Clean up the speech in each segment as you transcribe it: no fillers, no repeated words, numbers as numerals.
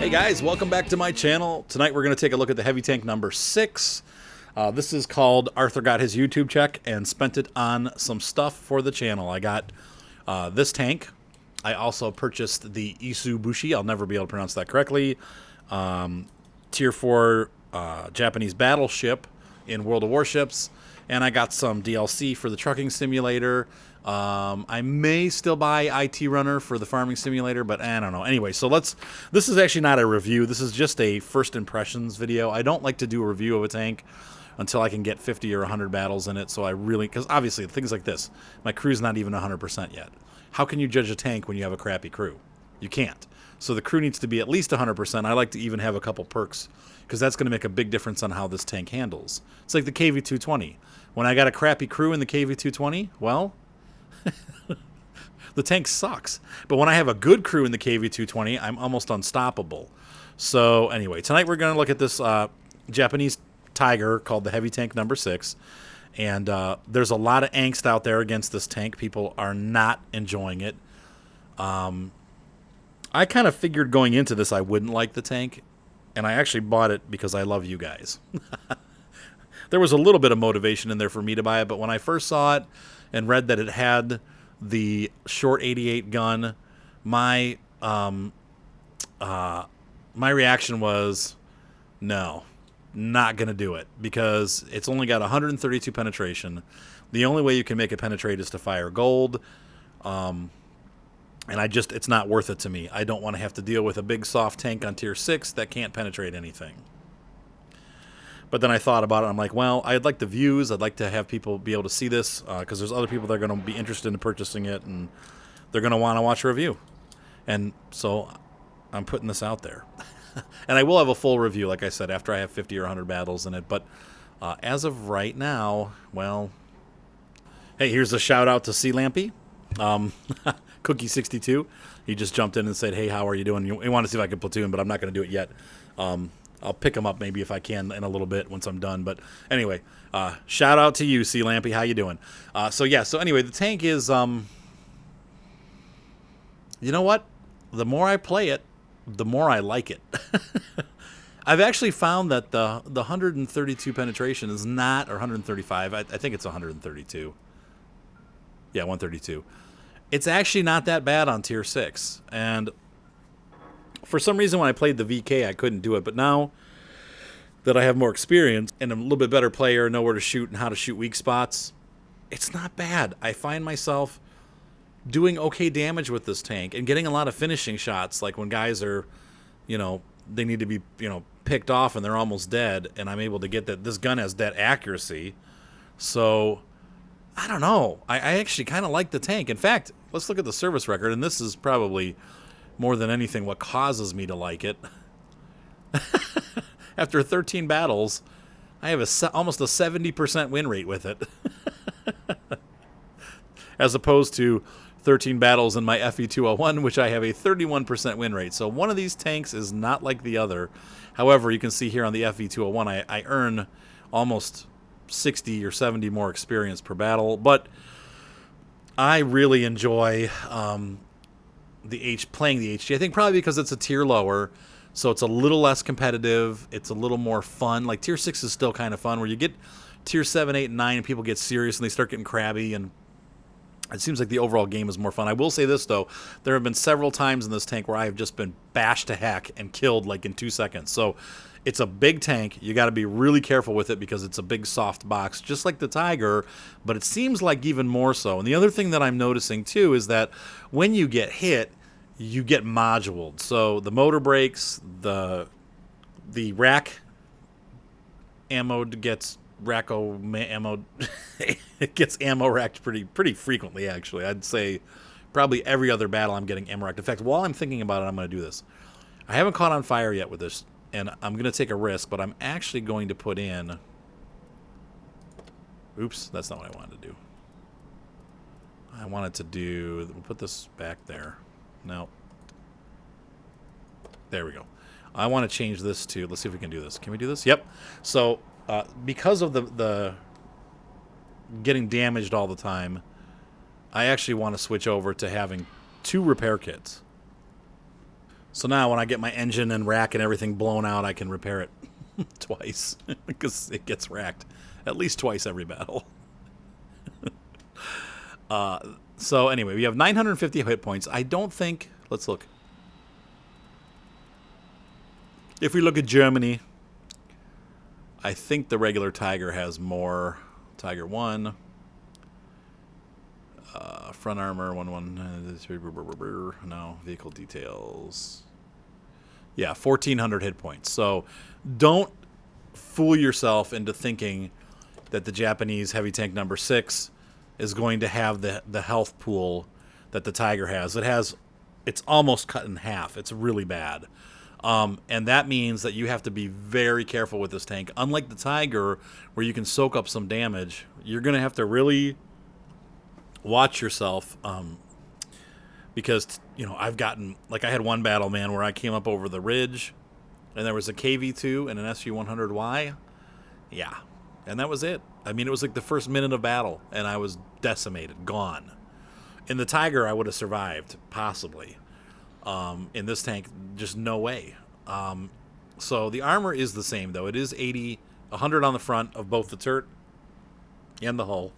Hey guys, welcome back to my channel. Tonight we're going to take a look at the heavy tank number 6. This is called Arthur got his YouTube check and spent it on some stuff for the channel. I got this tank. I also purchased the Isubushi. I'll never be able to pronounce that correctly. Tier 4 Japanese battleship in World of Warships. And I got some DLC for the trucking simulator. I may still buy IT Runner for the farming simulator, but I don't know. Anyway, so this is actually not a review. This is just a first impressions video. I don't like to do a review of a tank until I can get 50 or 100 battles in it. So I really, because obviously things like this, my crew's not even 100% yet. How can you judge a tank when you have a crappy crew? You can't. So the crew needs to be at least 100%. I like to even have a couple perks because that's going to make a big difference on how this tank handles. It's like the KV-220. When I got a crappy crew in the KV-220, well, the tank sucks. But when I have a good crew in the KV-220, I'm almost unstoppable. So anyway, tonight we're going to look at this Japanese Tiger called the Heavy Tank number 6. And there's a lot of angst out there against this tank. People are not enjoying it. I kind of figured going into this I wouldn't like the tank. And I actually bought it because I love you guys. There was a little bit of motivation in there for me to buy it, but when I first saw it and read that it had the short 88 gun, my reaction was, no, not going to do it because it's only got 132 penetration. The only way you can make it penetrate is to fire gold, and it's not worth it to me. I don't want to have to deal with a big soft tank on tier 6 that can't penetrate anything. But then I thought about it. I'm like, well, I'd like the views. I'd like to have people be able to see this because there's other people that are going to be interested in purchasing it, and they're going to want to watch a review. And so I'm putting this out there. And I will have a full review, like I said, after I have 50 or 100 battles in it. But as of right now, well, hey, here's a shout out to C Lampy, Cookie62. He just jumped in and said, hey, how are you doing? You want to see if I can platoon, but I'm not going to do it yet. I'll pick him up maybe if I can in a little bit once I'm done. But anyway, shout out to you, C Lampy. How you doing? So anyway, the tank is, you know what? The more I play it, the more I like it. I've actually found that the 132 penetration is not, or 135. I think it's 132. Yeah, 132. It's actually not that bad on tier 6. And for some reason, when I played the VK, I couldn't do it. But now that I have more experience and I'm a little bit better player, know where to shoot and how to shoot weak spots, it's not bad. I find myself doing okay damage with this tank and getting a lot of finishing shots, like when guys are, they need to be, picked off and they're almost dead, and I'm able to get that. This gun has that accuracy. So, I don't know. I actually kind of like the tank. In fact, let's look at the service record, and this is probably more than anything what causes me to like it. After 13 battles, I have almost a 70% win rate with it. As opposed to 13 battles in my FE201, which I have a 31% win rate. So one of these tanks is not like the other. However, you can see here on the FE201, I earn almost 60 or 70 more experience per battle. But I really enjoy playing the HG. I think probably because it's a tier lower, so it's a little less competitive. It's a little more fun. Like tier 6 is still kind of fun, where you get tier 7, 8, and 9, and people get serious and they start getting crabby, and it seems like the overall game is more fun. I will say this, though. There have been several times in this tank where I have just been bashed to heck and killed like in 2 seconds. So it's a big tank. You got to be really careful with it because it's a big soft box, just like the Tiger, but it seems like even more so. And the other thing that I'm noticing, too, is that when you get hit, you get moduled. So the motor breaks, the rack ammo gets ammo. It gets ammo racked pretty frequently, actually. I'd say probably every other battle I'm getting ammo racked. In fact, while I'm thinking about it, I'm going to do this. I haven't caught on fire yet with this, and I'm going to take a risk, but I'm actually going to put in... Oops, that's not what I wanted to do. I wanted to do... We'll put this back there. No. There we go. I want to change this to... Let's see if we can do this. Can we do this? Yep. So, because of the getting damaged all the time, I actually want to switch over to having 2 repair kits. So now when I get my engine and rack and everything blown out, I can repair it twice because it gets racked at least twice every battle. So anyway, we have 950 hit points. I don't think... Let's look. If we look at Germany, I think the regular Tiger has more. Tiger 1. Front armor, 1. No, vehicle details. Yeah, 1,400 hit points. So don't fool yourself into thinking that the Japanese heavy tank number 6 is going to have the health pool that the Tiger has. It's almost cut in half. It's really bad. And that means that you have to be very careful with this tank. Unlike the Tiger, where you can soak up some damage, you're going to have to really watch yourself. Because, I've gotten... Like, I had one battle, man, where I came up over the ridge, and there was a KV-2 and an SU-100Y. Yeah. And that was it. I mean, it was like the first minute of battle, and I was decimated, gone. In the Tiger, I would have survived, possibly. In this tank, just no way. So the armor is the same, though. It is 100 on the front of both the turret and the hull.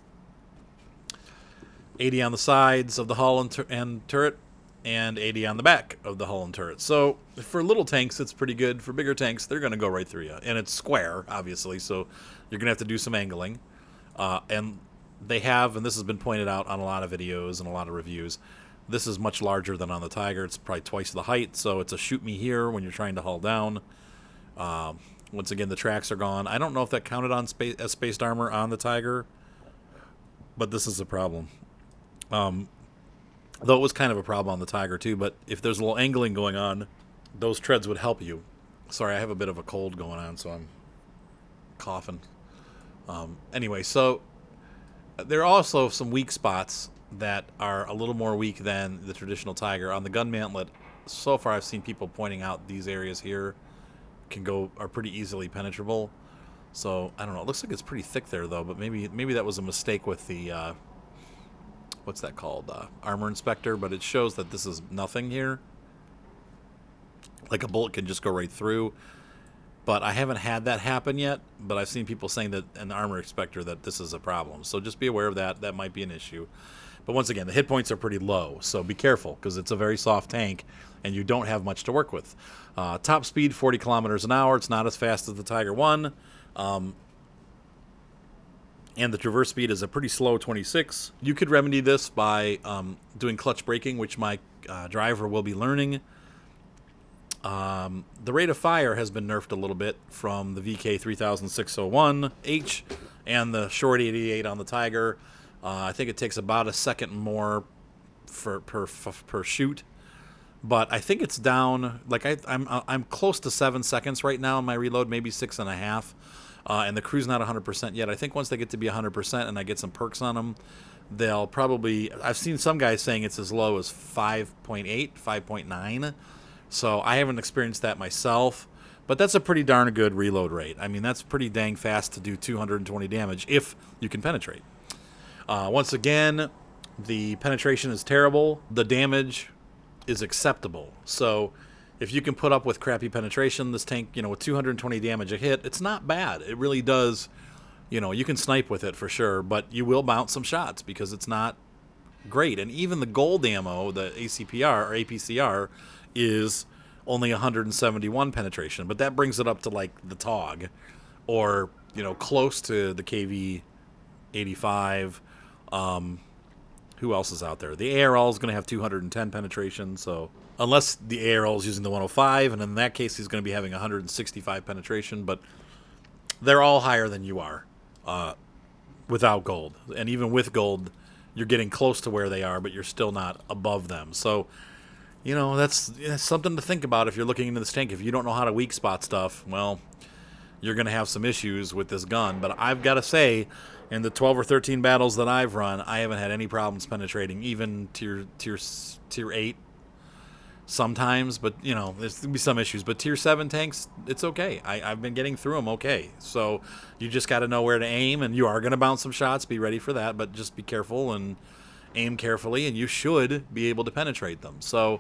80 on the sides of the hull and turret, and 80 on the back of the hull and turret. So for little tanks, it's pretty good. For bigger tanks, they're going to go right through you. And it's square, obviously, so you're going to have to do some angling. And they have, and this has been pointed out on a lot of videos and a lot of reviews, this is much larger than on the Tiger. It's probably twice the height, so it's a shoot me here when you're trying to hull down. Once again, the tracks are gone. I don't know if that counted on as spaced armor on the Tiger, but this is a problem. Though it was kind of a problem on the Tiger too, but if there's a little angling going on, those treads would help you. Sorry, I have a bit of a cold going on, so I'm coughing. Anyway, so there are also some weak spots that are a little more weak than the traditional Tiger. On the gun mantlet, so far I've seen people pointing out these areas here are pretty easily penetrable. So, I don't know. It looks like it's pretty thick there, though, but maybe that was a mistake with the... what's that called? Armor inspector, but it shows that this is nothing here. Like a bullet can just go right through. But I haven't had that happen yet, but I've seen people saying that an armor inspector that this is a problem. So just be aware of that. That might be an issue. But once again, the hit points are pretty low, so be careful because it's a very soft tank and you don't have much to work with. Top speed, 40 kilometers an hour. It's not as fast as the Tiger 1. And the traverse speed is a pretty slow 26. You could remedy this by doing clutch braking, which my driver will be learning. The rate of fire has been nerfed a little bit from the VK 3601H and the Short 88 on the Tiger. I think it takes about a second more per shoot, but I think it's down. Like I'm close to 7 seconds right now in my reload, maybe 6.5. And the crew's not 100% yet. I think once they get to be 100% and I get some perks on them, they'll probably... I've seen some guys saying it's as low as 5.8, 5.9. So I haven't experienced that myself. But that's a pretty darn good reload rate. I mean, that's pretty dang fast to do 220 damage if you can penetrate. Once again, the penetration is terrible. The damage is acceptable. So... if you can put up with crappy penetration, this tank, with 220 damage a hit, it's not bad. It really does, you can snipe with it for sure, but you will bounce some shots because it's not great. And even the gold ammo, the ACPR or APCR, is only 171 penetration, but that brings it up to like the TOG or, close to the KV-85. Who else is out there? The ARL is going to have 210 penetration, so... unless the ARL is using the 105, and in that case, he's going to be having 165 penetration. But they're all higher than you are without gold. And even with gold, you're getting close to where they are, but you're still not above them. So, that's something to think about if you're looking into this tank. If you don't know how to weak spot stuff, well, you're going to have some issues with this gun. But I've got to say, in the 12 or 13 battles that I've run, I haven't had any problems penetrating, even tier 8. Sometimes, but there's going to be some issues. But tier 7 tanks, it's okay. I've been getting through them okay. So you just got to know where to aim, and you are going to bounce some shots. Be ready for that, but just be careful and aim carefully, and you should be able to penetrate them. So,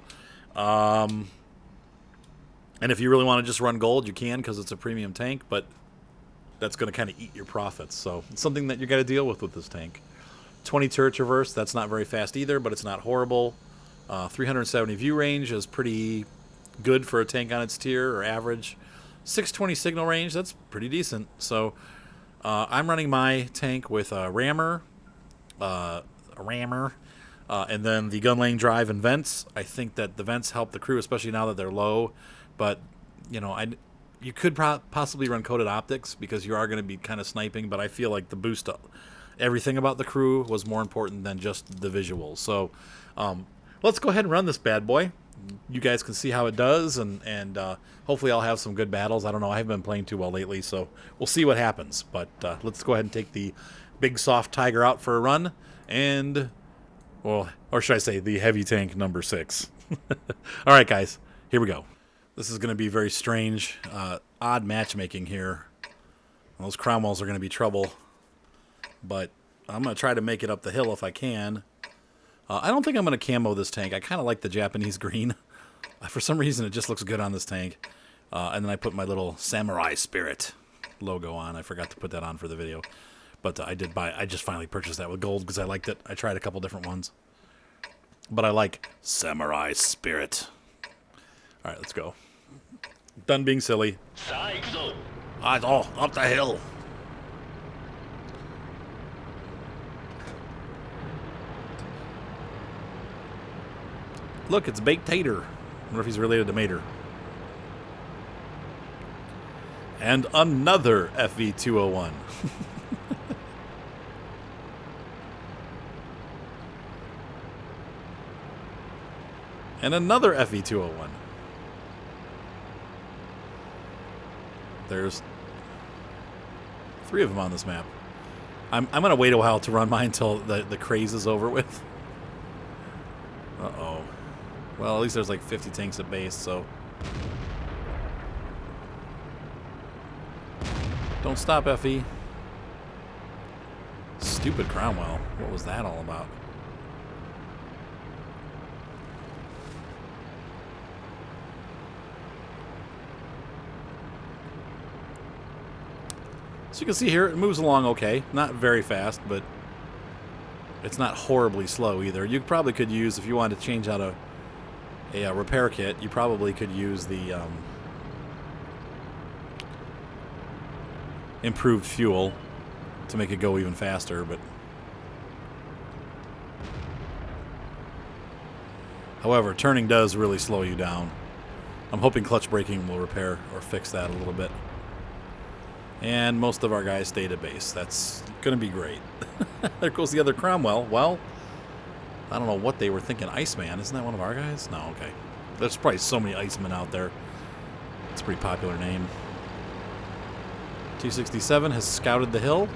And if you really want to just run gold, you can because it's a premium tank, but that's going to kind of eat your profits. So it's something that you got to deal with this tank. 20 turret traverse, that's not very fast either, but it's not horrible. 370 view range is pretty good for a tank on its tier, or average. 620 signal range, that's pretty decent. So I'm running my tank with a rammer, and then the gun lane drive and vents. I think that the vents help the crew, especially now that they're low. But, you know, you could possibly run coated optics because you are going to be kind of sniping, but I feel like the boost, everything about the crew was more important than just the visuals. So let's go ahead and run this bad boy. You guys can see how it does, and hopefully I'll have some good battles. I don't know. I haven't been playing too well lately, so we'll see what happens. But let's go ahead and take the big soft tiger out for a run, and, well, or should I say the heavy tank number 6. All right, guys, here we go. This is going to be very strange, odd matchmaking here. Those Cromwells are going to be trouble, but I'm going to try to make it up the hill if I can. I don't think I'm going to camo this tank. I kind of like the Japanese green. For some reason, it just looks good on this tank. And then I put my little Samurai Spirit logo on. I forgot to put that on for the video. But I just finally purchased that with gold because I liked it. I tried a couple different ones. But I like Samurai Spirit. All right, let's go. Done being silly. Oh, up the hill. Look, it's Baked Tater. I wonder if he's related to Mater. And another FV201. And another FV201. There's 3 of them on this map. I'm going to wait a while to run mine until the craze is over with. Uh-oh. Well, at least there's like 50 tanks at base, so... Don't stop, FE. Stupid Cromwell. What was that all about? So you can see here, it moves along okay. Not very fast, but it's not horribly slow either. You probably could use, if you wanted to change out a repair kit, you probably could use the improved fuel to make it go even faster, but however, turning does really slow you down. I'm hoping clutch braking will repair or fix that a little bit. And most of our guys stayed at base. That's going to be great. There goes the other Cromwell. Well, I don't know what they were thinking. Iceman, isn't that one of our guys? No, okay. There's probably so many Icemen out there. It's a pretty popular name. 267 has scouted the hill.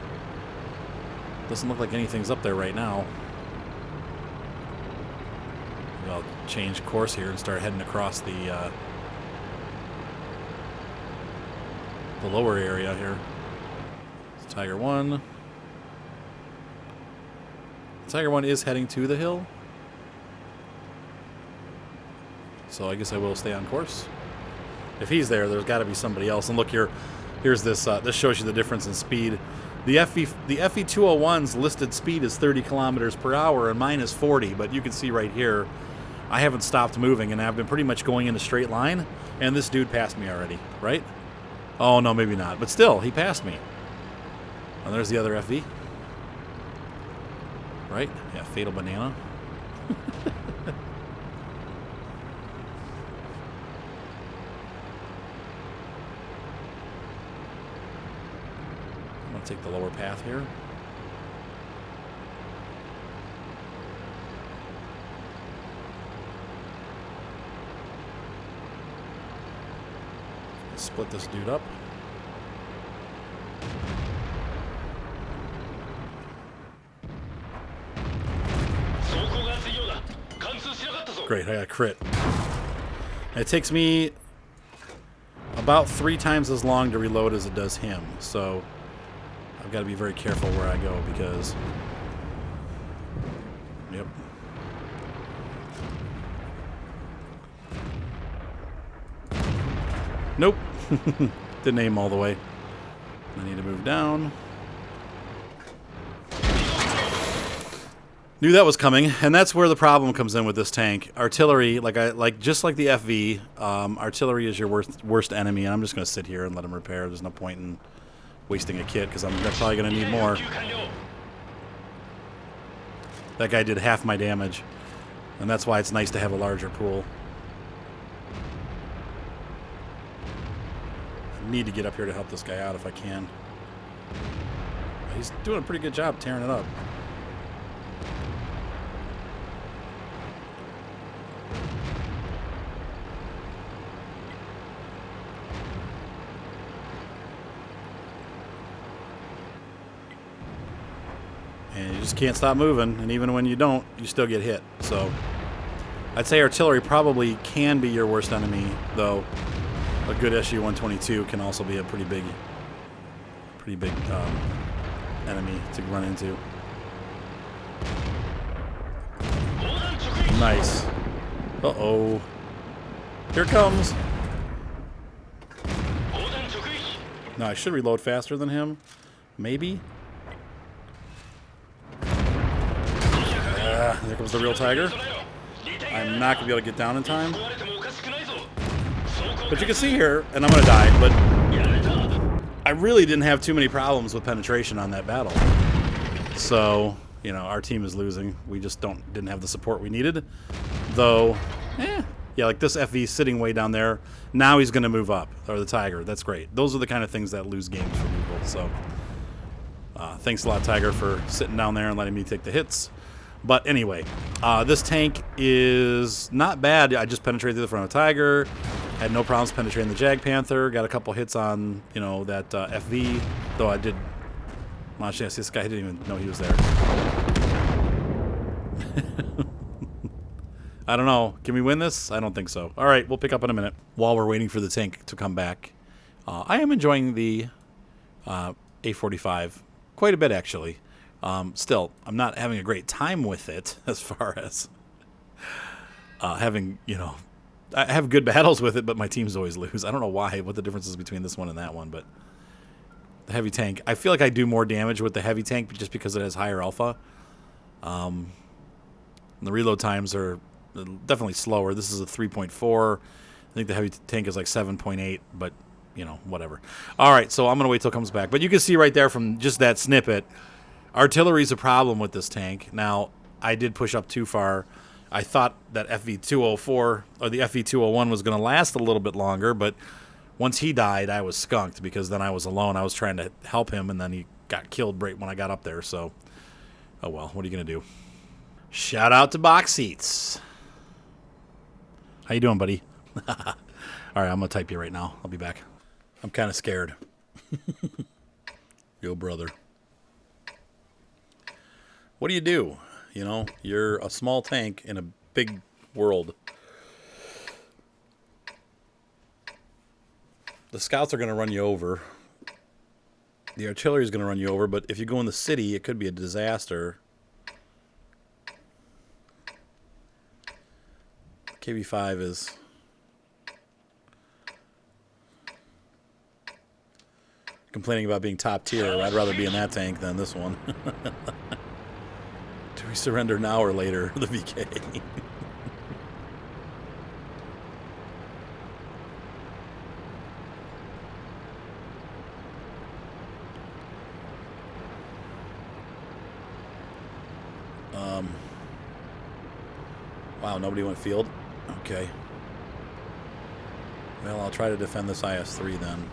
Doesn't look like anything's up there right now. I'll change course here and start heading across the lower area here. It's Tiger 1. Tiger 1 is heading to the hill. So I guess I will stay on course. If he's there, there's got to be somebody else. And look here, here's this. This shows you the difference in speed. The FE201's listed speed is 30 kilometers per hour, and mine is 40. But you can see right here, I haven't stopped moving, and I've been pretty much going in a straight line. And this dude passed me already, right? Oh no, maybe not. But still, he passed me. And there's the other FV. Right? Yeah, Fatal Banana. I'm going to take the lower path here. Split this dude up. Great, I got a crit. And it takes me about 3 times as long to reload as it does him, so I've got to be very careful where I go because... Yep. Nope. Didn't aim all the way. I need to move down. Knew that was coming, and that's where the problem comes in with this tank. Artillery, just like the FV, artillery is your worst enemy, and I'm just going to sit here and let him repair. There's no point in wasting a kit, because I'm probably going to need more. That guy did half my damage, and that's why it's nice to have a larger pool. I need to get up here to help this guy out if I can. He's doing a pretty good job tearing it up. And you just can't stop moving, and even when you don't, you still get hit. So I'd say artillery probably can be your worst enemy, though a good SU-122 can also be a pretty big enemy to run into. Nice. Uh-oh. Here it comes. No, I should reload faster than him. Maybe. There comes the real tiger. I'm not going to be able to get down in time. But you can see here, and I'm going to die, but I really didn't have too many problems with penetration on that battle. So, you know, our team is losing. We just didn't have the support we needed. Though, yeah, like this FV sitting way down there. Now he's going to move up, or the tiger. That's great. Those are the kind of things that lose games for people. So, thanks a lot, Tiger, for sitting down there and letting me take the hits. But anyway, this tank is not bad. I just penetrated the front of Tiger. Had no problems penetrating the Jag Panther. Got a couple hits on, you know, that FV. Though I did... Well, actually, this guy didn't even know he was there. I don't know. Can we win this? I don't think so. All right, we'll pick up in a minute. While we're waiting for the tank to come back, I am enjoying the A45 quite a bit, actually. Still, I'm not having a great time with it as far as having, you know, I have good battles with it, but my teams always lose. I don't know why, what the difference is between this one and that one, but the heavy tank, I feel like I do more damage with the heavy tank just because it has higher alpha. The reload times are definitely slower. This is a 3.4. I think the heavy tank is like 7.8, but, you know, whatever. All right, so I'm going to wait till it comes back. But you can see right there from just that snippet, artillery's a problem with this tank. Now, I did push up too far. I thought that FV204 or the FV201 was going to last a little bit longer, but once he died, I was skunked because then I was alone. I was trying to help him, and then he got killed right when I got up there. So, oh well, what are you going to do? Shout out to Box Seats. How you doing, buddy? All right, I'm going to type you right now. I'll be back. I'm kind of scared. Yo, brother. What do you do? You know, you're a small tank in a big world. The scouts are going to run you over. The artillery is going to run you over, but if you go in the city, it could be a disaster. KB5 is... complaining about being top tier. I'd rather be in that tank than this one. Do we surrender now or later? The VK. Wow, nobody went field? Okay. Well, I'll try to defend this IS-3 then.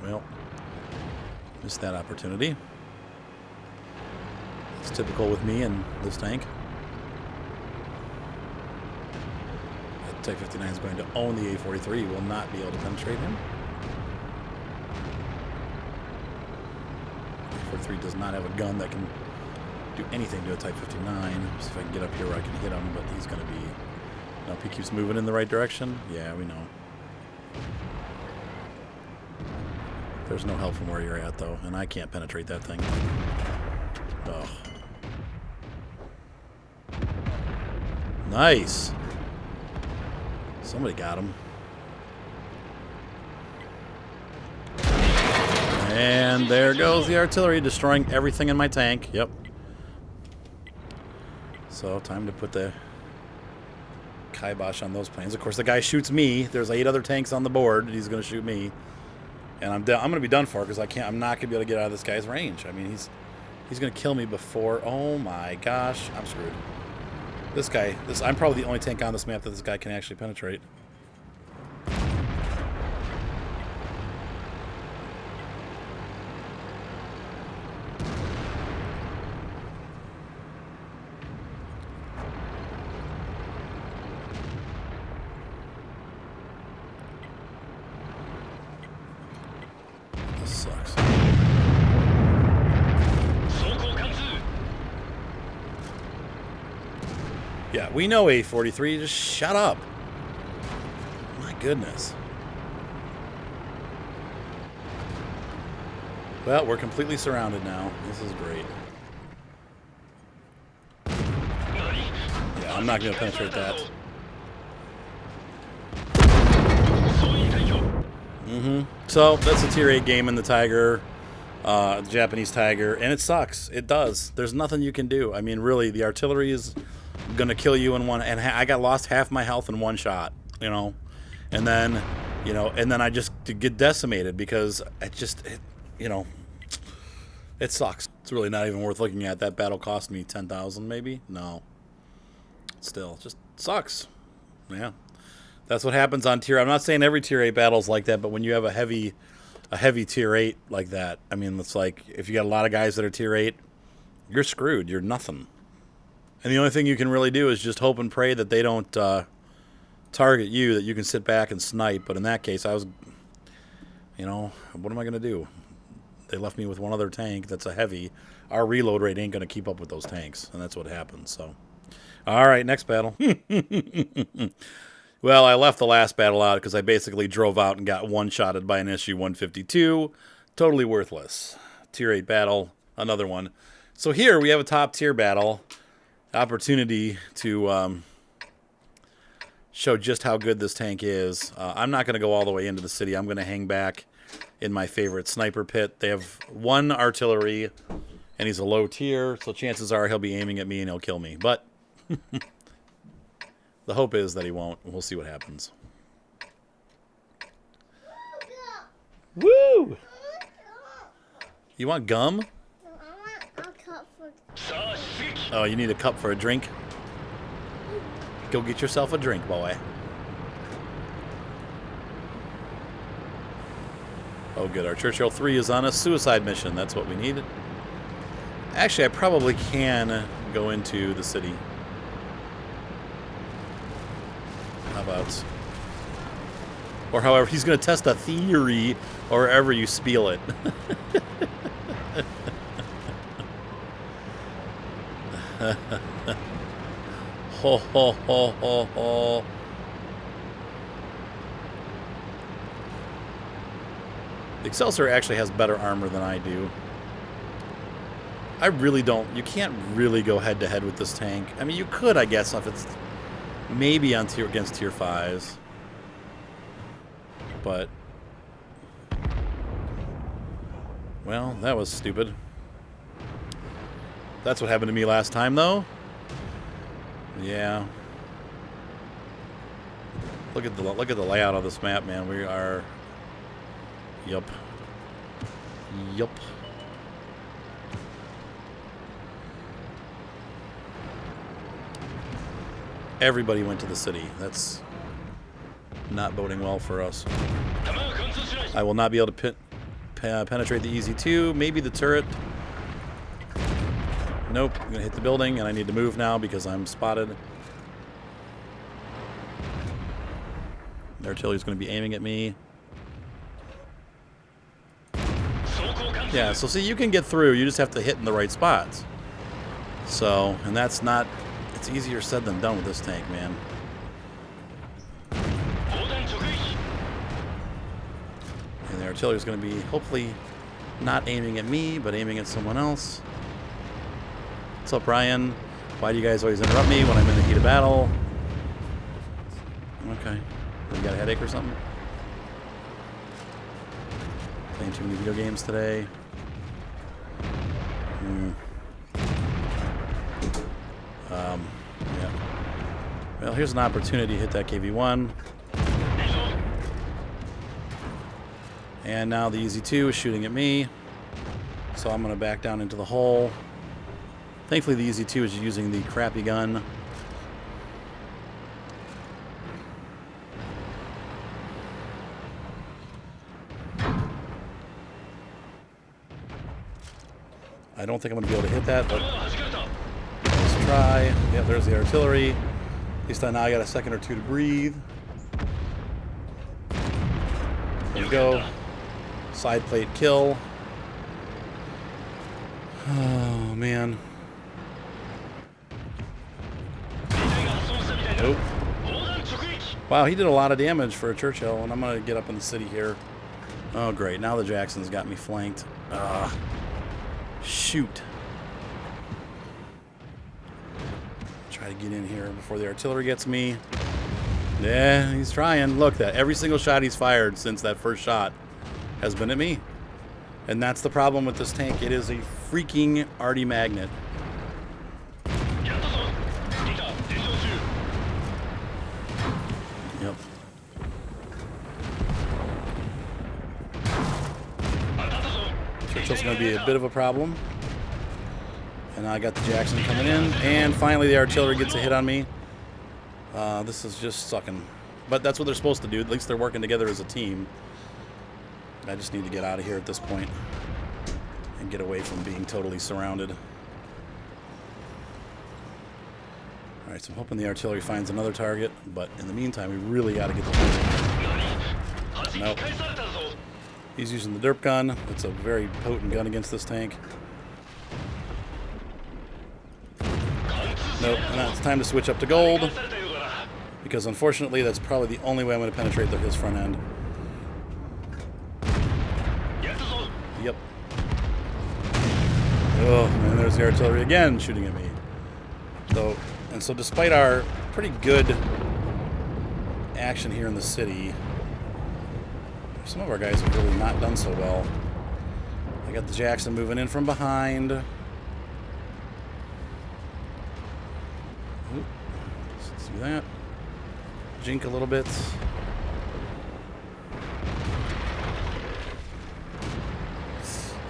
Well, missed that opportunity. It's typical with me and this tank. That Type 59 is going to own the A43. Will not be able to penetrate him. A43 does not have a gun that can do anything to a Type 59. See if I can get up here where I can hit him, but he's going to be... Nope, he keeps moving in the right direction. Yeah, we know. There's no help from where you're at, though, and I can't penetrate that thing. Oh. Nice. Somebody got him. And there goes the artillery, destroying everything in my tank. Yep. So, time to put the kibosh on those planes. Of course, the guy shoots me. There's 8 other tanks on the board. He's going to shoot me. And I'm going to be done for because I'm not going to be able to get out of this guy's range. I mean, he's going to kill me before. Oh my gosh, I'm screwed. This guy, I'm probably the only tank on this map that this guy can actually penetrate. This sucks. Yeah, we know A43. Just shut up. My goodness. Well, we're completely surrounded now. This is great. Yeah, I'm not going to penetrate that. So, that's a tier 8 game in the Tiger, the Japanese Tiger, and it sucks. It does. There's nothing you can do. I mean, really, the artillery is gonna kill you in one, and I got lost half my health in one shot, you know, and then I just get decimated because you know, it sucks. It's really not even worth looking at. That battle cost me 10,000 maybe. No, still just sucks. Yeah, that's what happens on tier. I'm not saying every tier 8 battle's like that, but when you have a heavy tier 8 like that, I mean, it's like if you got a lot of guys that are tier 8, you're screwed. You're nothing. And the only thing you can really do is just hope and pray that they don't target you, that you can sit back and snipe. But in that case, I was, you know, what am I going to do? They left me with one other tank that's a heavy. Our reload rate ain't going to keep up with those tanks, and that's what happens. So, all right, next battle. Well, I left the last battle out because I basically drove out and got one-shotted by an SU-152. Totally worthless. Tier 8 battle, another one. So here we have a top-tier battle. Opportunity to show just how good this tank is. I'm not going to go all the way into the city. I'm going to hang back in my favorite sniper pit. They have 1 artillery, and he's a low tier, so chances are he'll be aiming at me and he'll kill me. But the hope is that he won't. We'll see what happens. Woo! You want gum? Oh, you need a cup for a drink? Go get yourself a drink, boy. Oh, good. Our Churchill 3 is on a suicide mission. That's what we needed. Actually, I probably can go into the city. How about... Or however, he's going to test a theory or wherever you spiel it. Ho, ho, ho, ho, ho. The Excelsior actually has better armor than I do. I really don't. You can't really go head-to-head with this tank. I mean, you could, I guess, if it's maybe on against tier 5s. But... well, that was stupid. That's what happened to me last time, though. Yeah. Look at the layout of this map, man. We are. Yup. Yup. Everybody went to the city. That's not boding well for us. I will not be able to penetrate the EZ2. Maybe the turret. Nope, I'm going to hit the building, and I need to move now because I'm spotted. The artillery's going to be aiming at me. Yeah, so see, you can get through. You just have to hit in the right spots. So, and that's not... it's easier said than done with this tank, man. And the artillery's going to be, hopefully, not aiming at me, but aiming at someone else. What's up, Ryan? Why do you guys always interrupt me when I'm in the heat of battle? Okay. You got a headache or something? Playing too many video games today? Yeah. Well, here's an opportunity to hit that KV-1. And now the Easy 2 is shooting at me. So I'm going to back down into the hole. Thankfully, the Easy 2 is using the crappy gun. I don't think I'm going to be able to hit that, but let's try. Yep, there's the artillery. At least now I got a second or two to breathe. There we go. Side plate kill. Oh, man. Nope. Wow, he did a lot of damage for a Churchill, and I'm going to get up in the city here. Oh, great. Now the Jackson's got me flanked. Shoot. Try to get in here before the artillery gets me. Yeah, he's trying. Look, that every single shot he's fired since that first shot has been at me. And that's the problem with this tank. It is a freaking arty magnet. Yep. Churchill's going to be a bit of a problem. And I got the Jackson coming in. And finally the artillery gets a hit on me. This is just sucking. But that's what they're supposed to do. At least they're working together as a team. I just need to get out of here at this point and get away from being totally surrounded. Alright, so I'm hoping the artillery finds another target, but in the meantime, we really got to get the... Nope. He's using the derp gun. It's a very potent gun against this tank. Nope, now it's time to switch up to gold, because unfortunately that's probably the only way I'm going to penetrate his front end. Yep. Oh, and there's the artillery again shooting at me. So despite our pretty good action here in the city, some of our guys have really not done so well. I got the Jackson moving in from behind. Let's do that. Jink a little bit.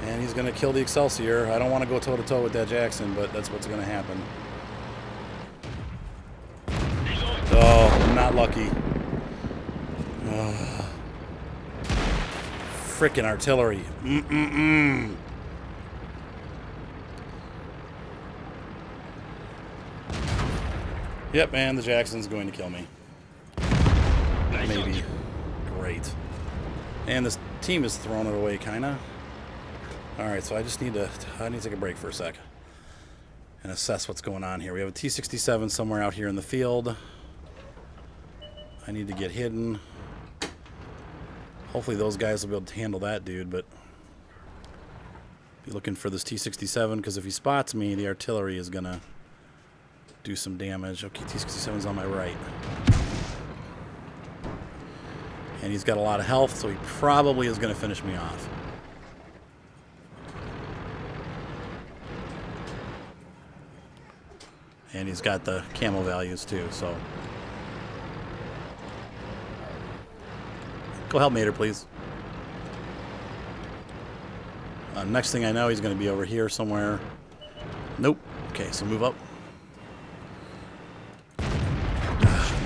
And he's going to kill the Excelsior. I don't want to go toe-to-toe with that Jackson, but that's what's going to happen. Oh, not lucky. Oh. Frickin' artillery. Yep, man, the Jackson's going to kill me. Maybe. Great. And this team is throwing it away, kind of. Alright, so I need to take a break for a sec and assess what's going on here. We have a T-67 somewhere out here in the field. I need to get hidden. Hopefully those guys will be able to handle that dude, but be looking for this T-67, because if he spots me, the artillery is going to do some damage. Okay, T-67's on my right. And he's got a lot of health, so he probably is going to finish me off. And he's got the camo values too, so. Go help Mater, please. Next thing I know, he's going to be over here somewhere. Nope. Okay, so move up.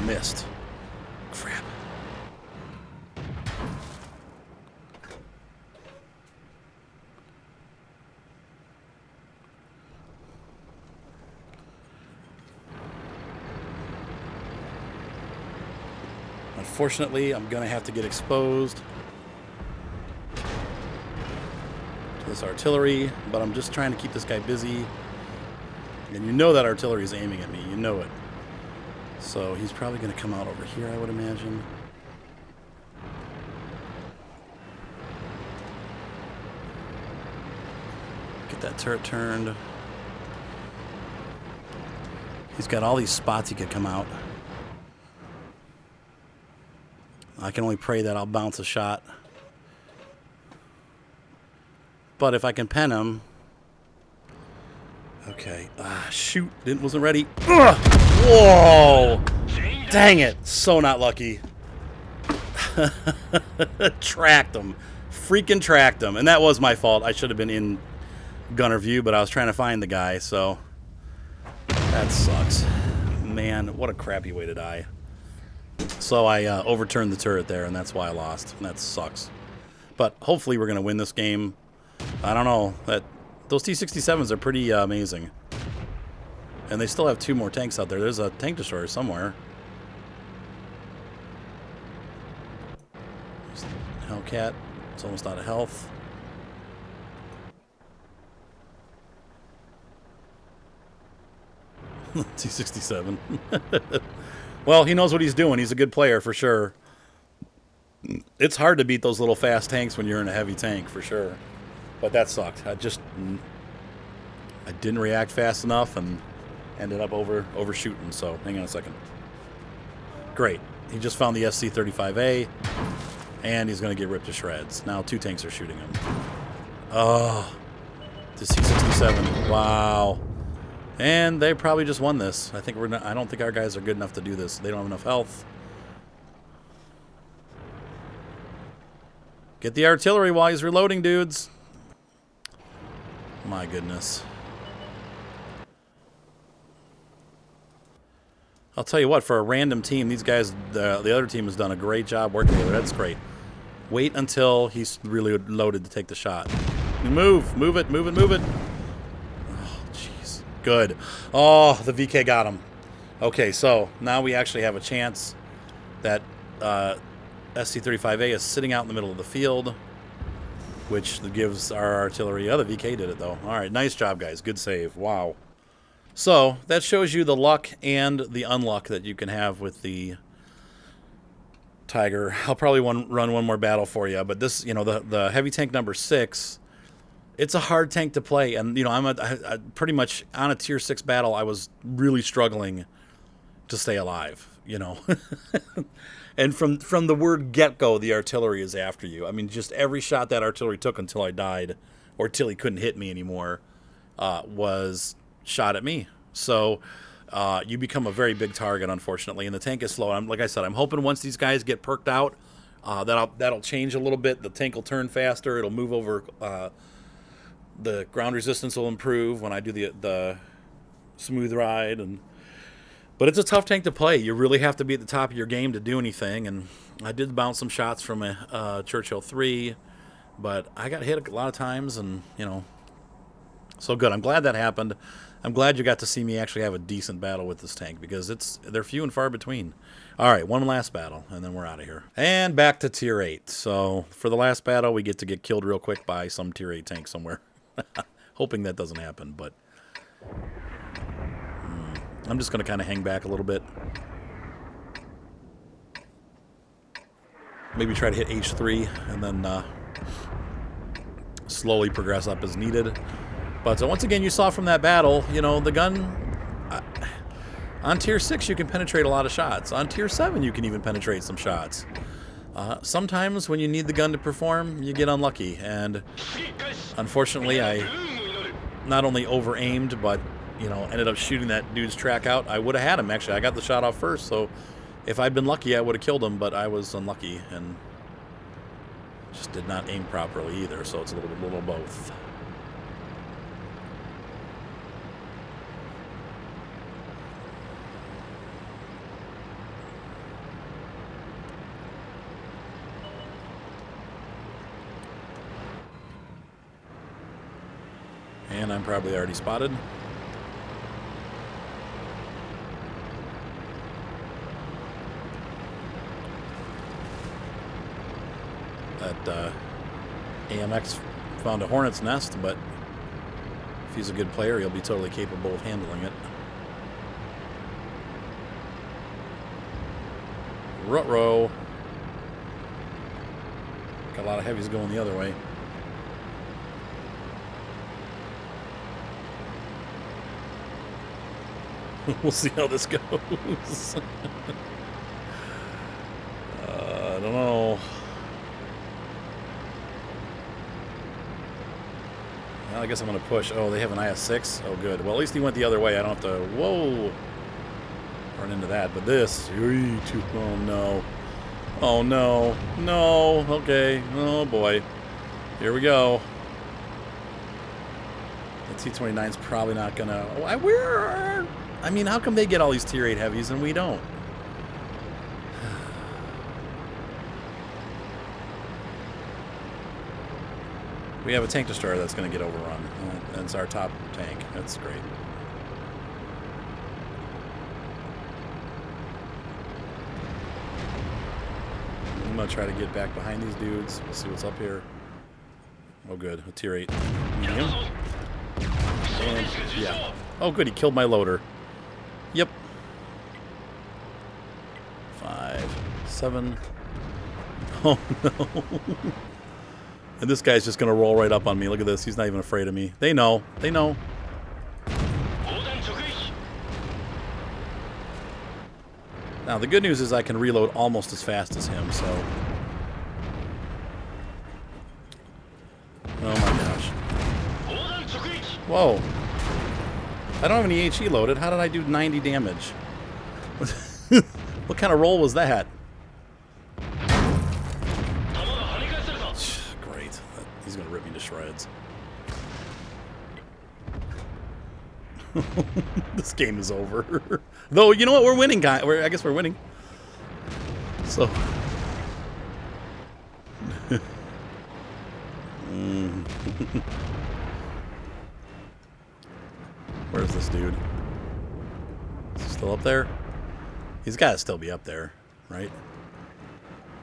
Missed. Crap. Unfortunately, I'm going to have to get exposed to this artillery, but I'm just trying to keep this guy busy. And you know that artillery is aiming at me. You know it. So he's probably going to come out over here, I would imagine. Get that turret turned. He's got all these spots he could come out. I can only pray that I'll bounce a shot. But if I can pen him... Okay. Shoot. Wasn't ready. Ugh! Whoa! Dang it. So not lucky. Tracked him. Freaking tracked him. And that was my fault. I should have been in gunner view, but I was trying to find the guy, so... That sucks. Man, what a crappy way to die. So I overturned the turret there, and that's why I lost. And that sucks. But hopefully we're going to win this game. I don't know. Those T-67s are pretty amazing. And they still have 2 more tanks out there. There's a tank destroyer somewhere. Hellcat. It's almost out of health. T-67. Well, he knows what he's doing. He's a good player for sure. It's hard to beat those little fast tanks when you're in a heavy tank for sure. But that sucked. I didn't react fast enough and ended up overshooting. So hang on a second. Great. He just found the SC-35A, and he's going to get ripped to shreds. Now 2 tanks are shooting him. Oh, the C-67. Wow. And they probably just won this. I don't think our guys are good enough to do this. They don't have enough health. Get the artillery while he's reloading, dudes. My goodness. I'll tell you what, for a random team, these guys, the other team has done a great job working together. That's great. Wait until he's really loaded to take the shot. Move it. Oh, jeez. Good. Oh, the VK got him. Okay, so now we actually have a chance that SC-35A is sitting out in the middle of the field, which gives our artillery... Oh, the VK did it, though. All right, nice job, guys. Good save. Wow. So that shows you the luck and the unluck that you can have with the Tiger. I'll probably run one more battle for you, but this, the heavy tank number 6, it's a hard tank to play, and I pretty much on a tier 6 battle. I was really struggling to stay alive, and from the word get-go, the artillery is after you. I mean, just every shot that artillery took until I died, or till he couldn't hit me anymore, was shot at me. So you become a very big target, unfortunately, and the tank is slow. Like I said, I'm hoping once these guys get perked out, that'll change a little bit. The tank will turn faster. It'll move over. The ground resistance will improve when I do the smooth ride. But it's a tough tank to play. You really have to be at the top of your game to do anything. And I did bounce some shots from a Churchill 3, but I got hit a lot of times, and so good. I'm glad that happened. I'm glad you got to see me actually have a decent battle with this tank, because they're few and far between. All right, one last battle, and then we're out of here. And back to Tier 8. So for the last battle, we get killed real quick by some Tier 8 tank somewhere. Hoping that doesn't happen, but I'm just going to kind of hang back a little bit. Maybe try to hit H3, and then slowly progress up as needed. But once again, you saw from that battle, the gun, on Tier 6 you can penetrate a lot of shots. On Tier 7 you can even penetrate some shots. Sometimes when you need the gun to perform, you get unlucky. And unfortunately, I not only over-aimed, but, ended up shooting that dude's track out. I would have had him, actually. I got the shot off first, so if I'd been lucky, I would have killed him, but I was unlucky and just did not aim properly either, so it's a little both. And I'm probably already spotted. That AMX found a hornet's nest, but if he's a good player, he'll be totally capable of handling it. Ruh-roh. Got a lot of heavies going the other way. We'll see how this goes. I don't know. Well, I guess I'm going to push. Oh, they have an IS-6? Oh, good. Well, at least he went the other way. I don't have to, whoa, run into that. But this, oh, no. Oh, no. No. Okay. Oh, boy. Here we go. The T-29's probably not going to... I mean, how come they get all these Tier 8 heavies and we don't? We have a tank destroyer that's going to get overrun. That's our top tank. That's great. I'm going to try to get back behind these dudes. We'll see what's up here. Oh, good. A Tier 8. Medium. And, yeah. Oh, good. He killed my loader. Yep. 5, 7. Oh, no. And this guy's just going to roll right up on me. Look at this. He's not even afraid of me. They know. They know. Now, the good news is I can reload almost as fast as him, so... Oh, my gosh. Whoa. I don't have any HE loaded. How did I do 90 damage? What kind of roll was that? Great. He's going to rip me to shreds. This game is over. Though, you know what? We're winning, guys. I guess we're winning. So. Where's this dude? Is he still up there? He's got to still be up there, right?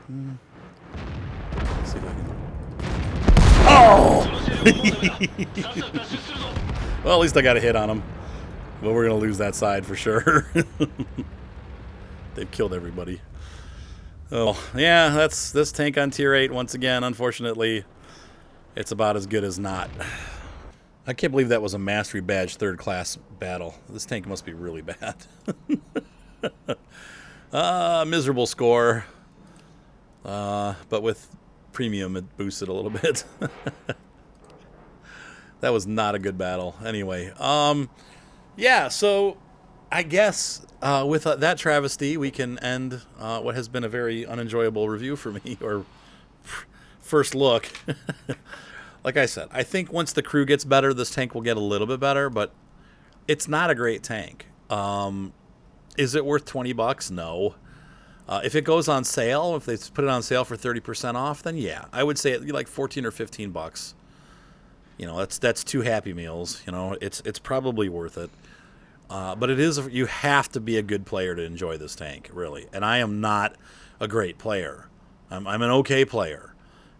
Let's see if I can... Oh! Well, at least I got a hit on him. But we're going to lose that side for sure. They've killed everybody. Oh, yeah, that's this tank on Tier 8. Once again, unfortunately, it's about as good as not. I can't believe that was a Mastery Badge 3rd class battle. This tank must be really bad. Miserable score. But with premium, it boosted a little bit. That was not a good battle. Anyway, yeah, so I guess with that travesty, we can end what has been a very unenjoyable review for me, or first look. Like I said, I think once the crew gets better, this tank will get a little bit better, but it's not a great tank. Is it worth $20? No. If it goes on sale, if they put it on sale for 30% off, then yeah, I would say it'd be like 14 or 15 bucks. You know, that's 2 Happy Meals. You know, it's probably worth it. But it is, you have to be a good player to enjoy this tank, really. And I am not a great player. I'm an okay player.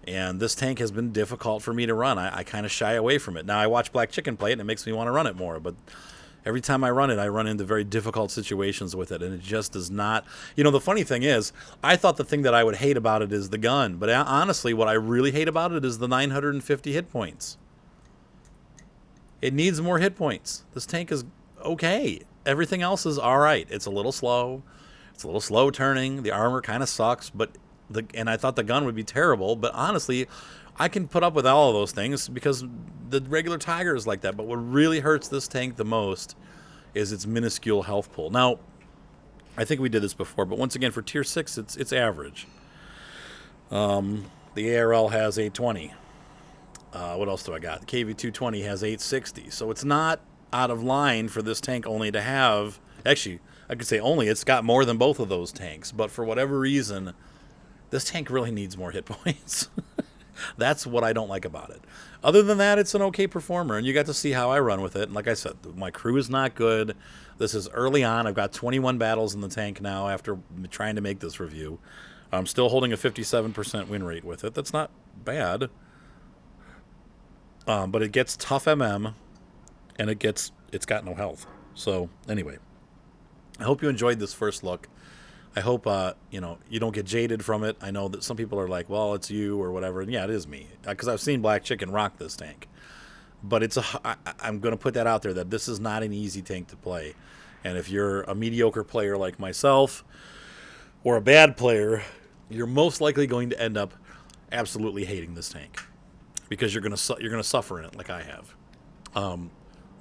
And this tank has been difficult for me to run. I kind of shy away from it. Now, I watch Black Chicken play it, and it makes me want to run it more. But every time I run it, I run into very difficult situations with it, and it just does not... You know, the funny thing is, I thought the thing that I would hate about it is the gun. But honestly, what I really hate about it is the 950 hit points. It needs more hit points. This tank is okay. Everything else is all right. It's a little slow. It's a little slow turning. The armor kind of sucks, but... And I thought the gun would be terrible, but honestly, I can put up with all of those things because the regular Tiger is like that. But what really hurts this tank the most is its minuscule health pool. Now, I think we did this before, but once again, for Tier 6, it's average. The ARL has 820. What else do I got? The KV-220 has 860. So it's not out of line for this tank only to have... Actually, I could say only. It's got more than both of those tanks. But for whatever reason... This tank really needs more hit points. That's what I don't like about it. Other than that, it's an okay performer, and you got to see how I run with it. And like I said, my crew is not good. This is early on. I've got 21 battles in the tank now after trying to make this review. I'm still holding a 57% win rate with it. That's not bad. But it gets tough MM, and it's got no health. So anyway, I hope you enjoyed this first look. I hope, you know, you don't get jaded from it. I know that some people are like, well, it's you or whatever. And yeah, it is me. Because I've seen Black Chicken rock this tank. But I'm going to put that out there that this is not an easy tank to play. And if you're a mediocre player like myself or a bad player, you're most likely going to end up absolutely hating this tank because you're gonna suffer in it like I have.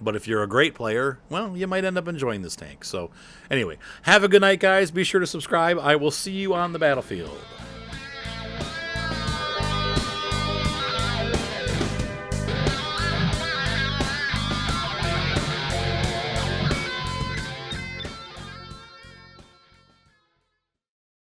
But if you're a great player, well, you might end up enjoying this tank. So anyway, have a good night, guys. Be sure to subscribe. I will see you on the battlefield.